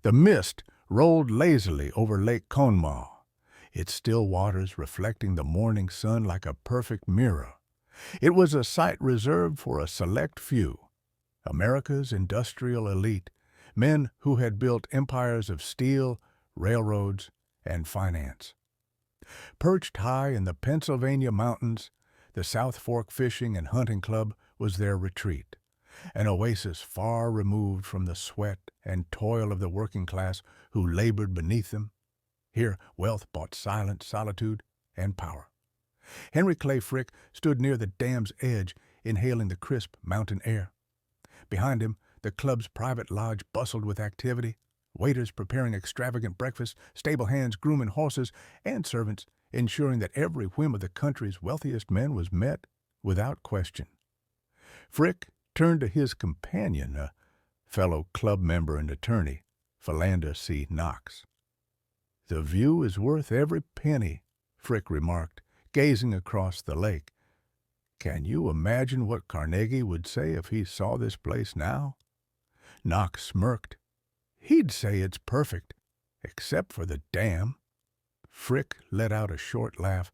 The mist rolled lazily over Lake Conemaugh, its still waters reflecting the morning sun like a perfect mirror. It was a sight reserved for a select few, America's industrial elite, men who had built empires of steel, railroads, and finance. Perched high in the Pennsylvania mountains, the South Fork Fishing and Hunting Club was their retreat, an oasis far removed from the sweat and toil of the working class who labored beneath them. Here, wealth bought silence, solitude, and power. Henry Clay Frick stood near the dam's edge, inhaling the crisp mountain air. Behind him, the club's private lodge bustled with activity, waiters preparing extravagant breakfast, stable hands grooming horses, and servants ensuring that every whim of the country's wealthiest men was met without question. Frick turned to his companion, a fellow club member and attorney, Philander C. Knox. "The view is worth every penny," Frick remarked, gazing across the lake. "Can you imagine what Carnegie would say if he saw this place now?" Knox smirked. "He'd say it's perfect, except for the dam." Frick let out a short laugh,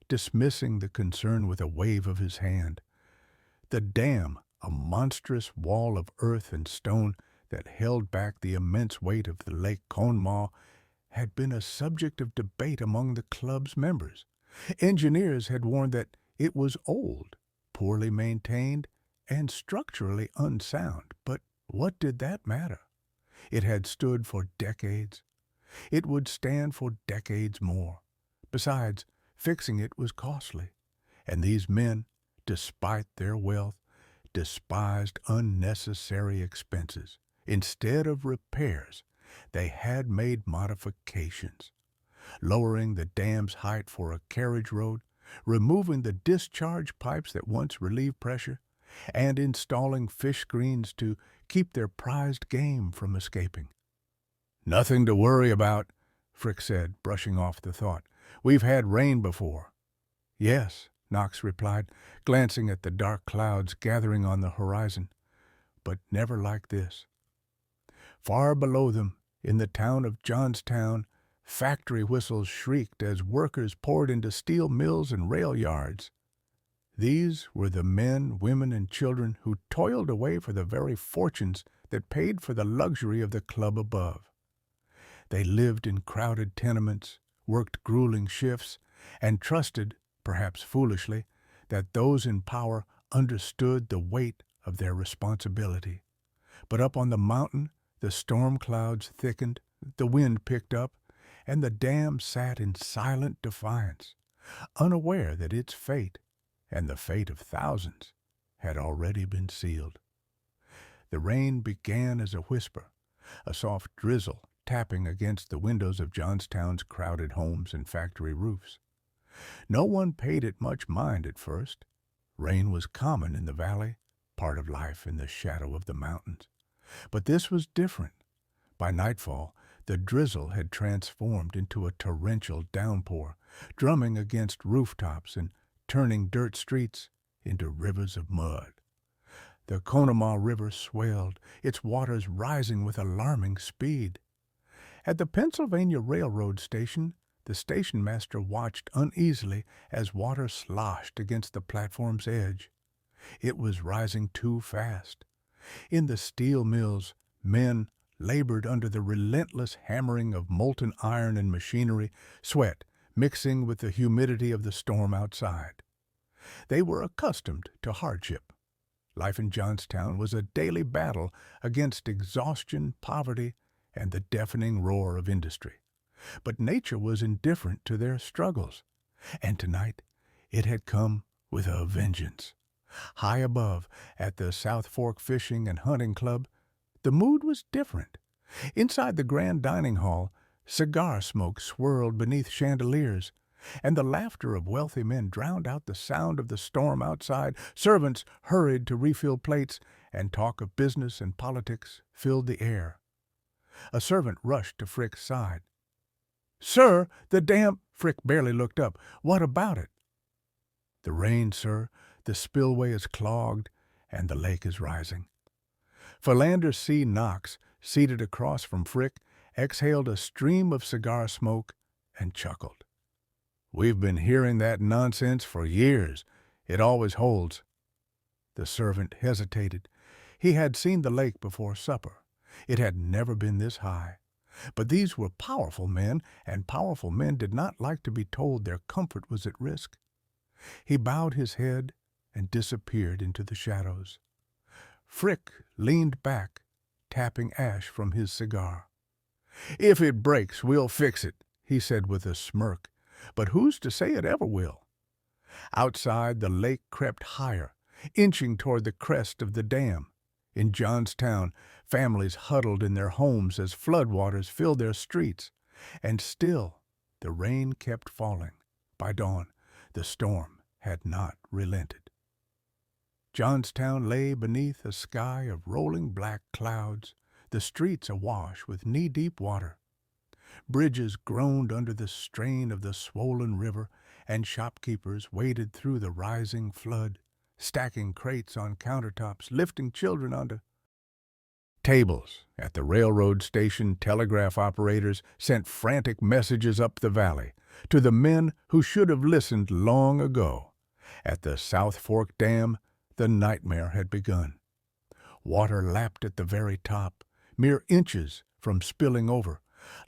dismissing the concern with a wave of his hand. The dam, a monstrous wall of earth and stone that held back the immense weight of the Lake Conemaugh, had been a subject of debate among the club's members. Engineers had warned that it was old, poorly maintained, and structurally unsound. But what did that matter? It had stood for decades. It would stand for decades more. Besides, fixing it was costly, and these men, despite their wealth, despised unnecessary expenses. Instead of repairs, they had made modifications, lowering the dam's height for a carriage road, removing the discharge pipes that once relieved pressure, and installing fish screens to keep their prized game from escaping. "Nothing to worry about," Frick said, brushing off the thought. "We've had rain before." "Yes," Knox replied, glancing at the dark clouds gathering on the horizon, "but never like this." Far below them, in the town of Johnstown, factory whistles shrieked as workers poured into steel mills and rail yards. These were the men, women, and children who toiled away for the very fortunes that paid for the luxury of the club above. They lived in crowded tenements, worked grueling shifts, and trusted, perhaps foolishly, that those in power understood the weight of their responsibility. But up on the mountain, the storm clouds thickened, the wind picked up, and the dam sat in silent defiance, unaware that its fate, and the fate of thousands, had already been sealed. The rain began as a whisper, a soft drizzle tapping against the windows of Johnstown's crowded homes and factory roofs. No one paid it much mind at first. Rain was common in the valley, part of life in the shadow of the mountains. But this was different. By nightfall, the drizzle had transformed into a torrential downpour, drumming against rooftops and turning dirt streets into rivers of mud. The Conemaugh River swelled, its waters rising with alarming speed. At the Pennsylvania Railroad station, the station master watched uneasily as water sloshed against the platform's edge. It was rising too fast. In the steel mills, men labored under the relentless hammering of molten iron and machinery, sweat mixing with the humidity of the storm outside. They were accustomed to hardship. Life in Johnstown was a daily battle against exhaustion, poverty, and the deafening roar of industry. But nature was indifferent to their struggles, and tonight it had come with a vengeance. High above, at the South Fork Fishing and Hunting Club, the mood was different. Inside the grand dining hall, cigar smoke swirled beneath chandeliers, and the laughter of wealthy men drowned out the sound of the storm outside. Servants hurried to refill plates, and talk of business and politics filled the air. A servant rushed to Frick's side. "Sir, the dam—" Frick barely looked up. "What about it?" "The rain, sir. The spillway is clogged, and the lake is rising." Philander C. Knox, seated across from Frick, exhaled a stream of cigar smoke, and chuckled. "We've been hearing that nonsense for years. It always holds." The servant hesitated. He had seen the lake before supper. It had never been this high. But these were powerful men, and powerful men did not like to be told their comfort was at risk. He bowed his head and disappeared into the shadows. Frick leaned back, tapping ash from his cigar. "If it breaks, we'll fix it," he said with a smirk. "But who's to say it ever will?" Outside, the lake crept higher, inching toward the crest of the dam. In Johnstown, families huddled in their homes as floodwaters filled their streets. And still, the rain kept falling. By dawn, the storm had not relented. Johnstown lay beneath a sky of rolling black clouds, the streets awash with knee-deep water. Bridges groaned under the strain of the swollen river, and shopkeepers waded through the rising flood, stacking crates on countertops, lifting children onto tables. At the railroad station, telegraph operators sent frantic messages up the valley to the men who should have listened long ago. At the South Fork Dam, the nightmare had begun. Water lapped at the very top, mere inches from spilling over.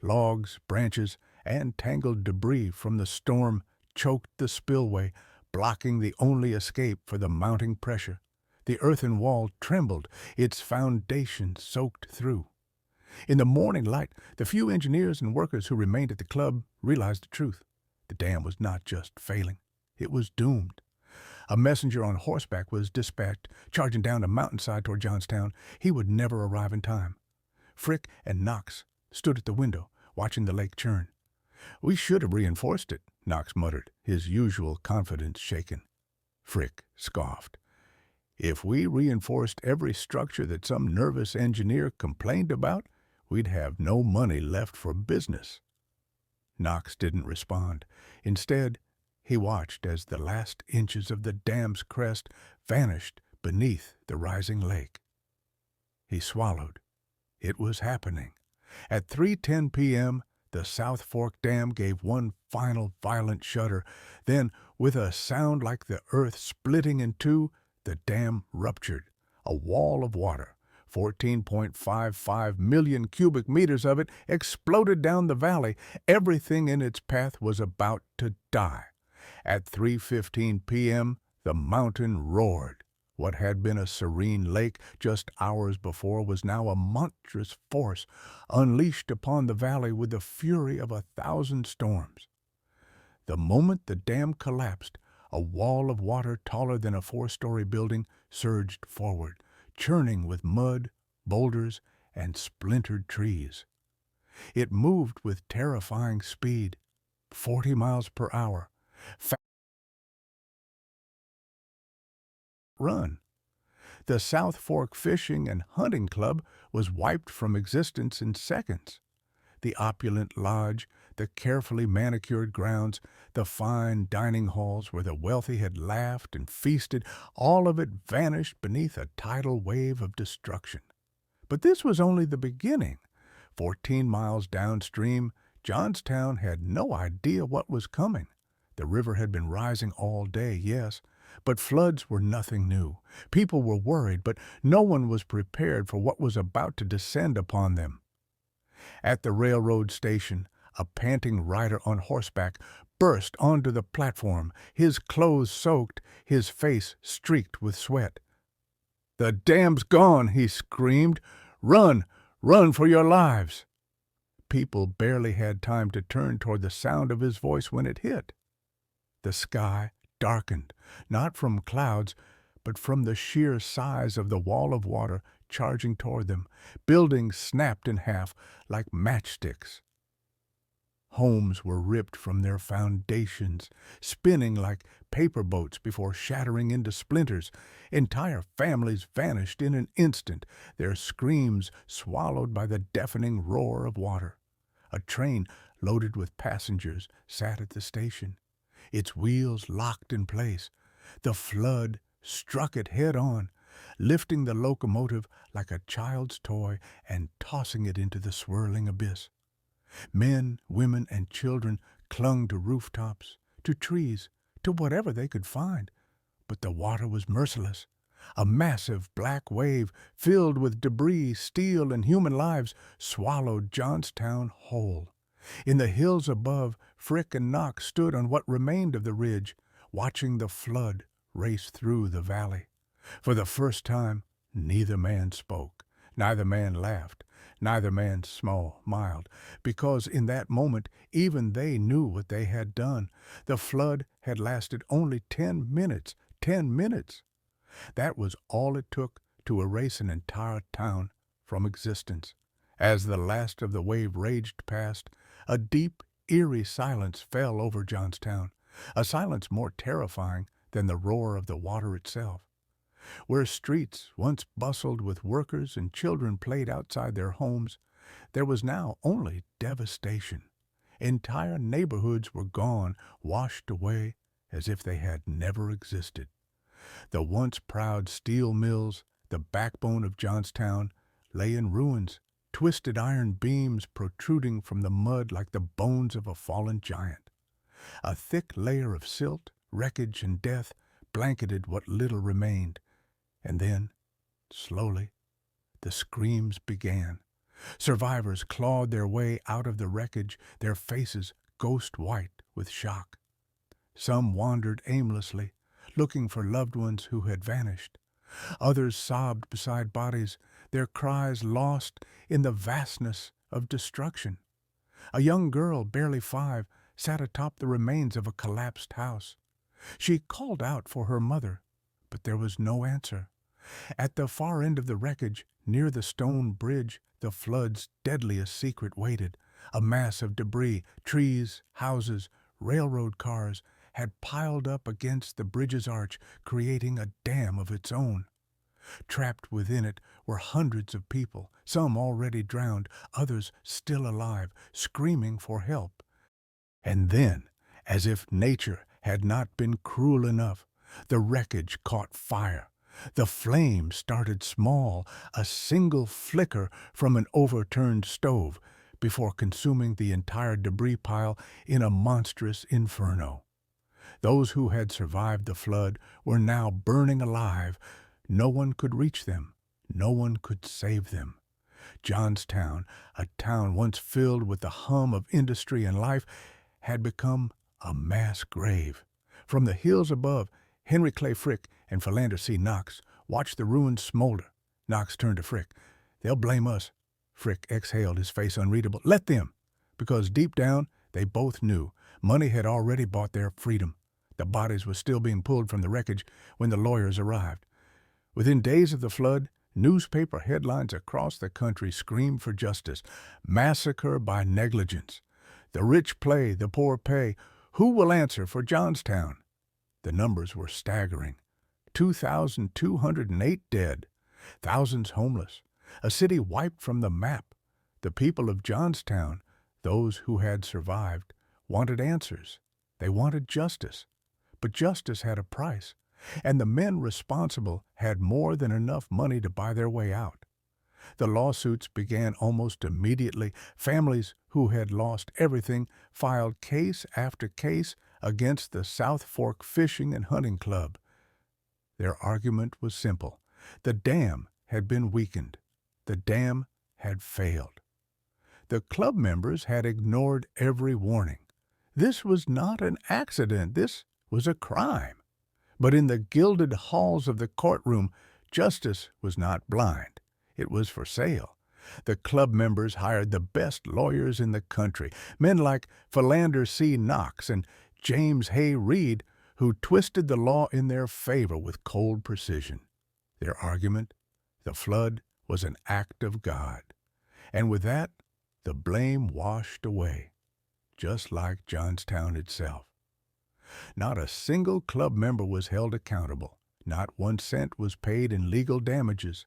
Logs, branches, and tangled debris from the storm choked the spillway, blocking the only escape for the mounting pressure. The earthen wall trembled, its foundation soaked through. In the morning light, the few engineers and workers who remained at the club realized the truth. The dam was not just failing, it was doomed. A messenger on horseback was dispatched, charging down the mountainside toward Johnstown. He would never arrive in time. Frick and Knox stood at the window, watching the lake churn. "We should have reinforced it," Knox muttered, his usual confidence shaken. Frick scoffed. "If we reinforced every structure that some nervous engineer complained about, we'd have no money left for business." Knox didn't respond. Instead, he watched as the last inches of the dam's crest vanished beneath the rising lake. He swallowed. It was happening. At 3:10 p.m., the South Fork Dam gave one final violent shudder. Then, with a sound like the earth splitting in two, the dam ruptured. A wall of water, 14.55 million cubic meters of it, exploded down the valley. Everything in its path was about to die. At 3:15 p.m., the mountain roared. What had been a serene lake just hours before was now a monstrous force, unleashed upon the valley with the fury of 1,000 storms. The moment the dam collapsed, a wall of water taller than a 4-story building surged forward, churning with mud, boulders, and splintered trees. It moved with terrifying speed, 40 miles per hour. Run. The South Fork Fishing and Hunting Club was wiped from existence in seconds. The opulent lodge, the carefully manicured grounds, the fine dining halls where the wealthy had laughed and feasted, all of it vanished beneath a tidal wave of destruction. But this was only the beginning. 14 miles downstream, Johnstown had no idea what was coming. The river had been rising all day, yes, but floods were nothing new. People were worried, but no one was prepared for what was about to descend upon them. At the railroad station, a panting rider on horseback burst onto the platform, his clothes soaked, his face streaked with sweat. "The dam's gone!" he screamed. "Run! Run for your lives!" People barely had time to turn toward the sound of his voice when it hit. The sky darkened, not from clouds, but from the sheer size of the wall of water charging toward them. Buildings snapped in half like matchsticks. Homes were ripped from their foundations, spinning like paper boats before shattering into splinters. Entire families vanished in an instant, their screams swallowed by the deafening roar of water. A train loaded with passengers sat at the station, its wheels locked in place. The flood struck it head-on, lifting the locomotive like a child's toy and tossing it into the swirling abyss. Men, women, and children clung to rooftops, to trees, to whatever they could find. But the water was merciless. A massive black wave, filled with debris, steel, and human lives, swallowed Johnstown whole. In the hills above, Frick and Knox stood on what remained of the ridge, watching the flood race through the valley. For the first time, neither man spoke, neither man laughed, neither man smiled, because in that moment even they knew what they had done. The flood had lasted only 10 minutes. 10 minutes! That was all it took to erase an entire town from existence. As the last of the wave raged past, a deep, eerie silence fell over Johnstown, a silence more terrifying than the roar of the water itself. Where streets once bustled with workers and children played outside their homes, there was now only devastation. Entire neighborhoods were gone, washed away as if they had never existed. The once proud steel mills, the backbone of Johnstown, lay in ruins, twisted iron beams protruding from the mud like the bones of a fallen giant. A thick layer of silt, wreckage, and death blanketed what little remained. And then, slowly, the screams began. Survivors clawed their way out of the wreckage, their faces ghost white with shock. Some wandered aimlessly, looking for loved ones who had vanished. Others sobbed beside bodies, their cries lost in the vastness of destruction. A young girl, barely 5, sat atop the remains of a collapsed house. She called out for her mother, but there was no answer. At the far end of the wreckage, near the stone bridge, the flood's deadliest secret waited. A mass of debris, trees, houses, railroad cars, had piled up against the bridge's arch, creating a dam of its own. Trapped within it were hundreds of people, some already drowned, others still alive, screaming for help. And then, as if nature had not been cruel enough, the wreckage caught fire. The flame started small, a single flicker from an overturned stove, before consuming the entire debris pile in a monstrous inferno. Those who had survived the flood were now burning alive. No one could reach them. No one could save them. Johnstown, a town once filled with the hum of industry and life, had become a mass grave. From the hills above, Henry Clay Frick and Philander C. Knox watched the ruins smolder. Knox turned to Frick. "They'll blame us." Frick exhaled, his face unreadable. "Let them!" Because deep down, they both knew money had already bought their freedom. The bodies were still being pulled from the wreckage when the lawyers arrived. Within days of the flood, newspaper headlines across the country screamed for justice. Massacre by negligence. The rich play, the poor pay. Who will answer for Johnstown? The numbers were staggering. 2,208 dead. Thousands homeless. A city wiped from the map. The people of Johnstown, those who had survived, wanted answers. They wanted justice. But justice had a price, and the men responsible had more than enough money to buy their way out. The lawsuits began almost immediately. Families who had lost everything filed case after case against the South Fork Fishing and Hunting Club. Their argument was simple. The dam had been weakened. The dam had failed. The club members had ignored every warning. This was not an accident. This was a crime. But in the gilded halls of the courtroom, justice was not blind. It was for sale. The club members hired the best lawyers in the country, men like Philander C. Knox and James Hay Reed, who twisted the law in their favor with cold precision. Their argument? The flood was an act of God. And with that, the blame washed away, just like Johnstown itself. Not a single club member was held accountable. Not 1 cent was paid in legal damages.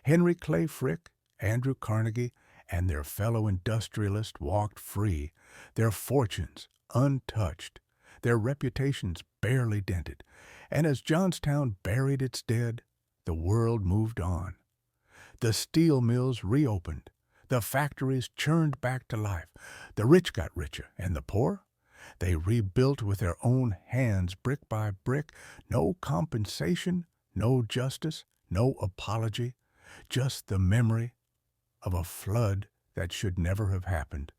Henry Clay Frick, Andrew Carnegie, and their fellow industrialists walked free, their fortunes untouched, their reputations barely dented. And as Johnstown buried its dead, the world moved on. The steel mills reopened. The factories churned back to life. The rich got richer, and the poor? They rebuilt with their own hands, brick by brick. No compensation, no justice, no apology, just the memory of a flood that should never have happened.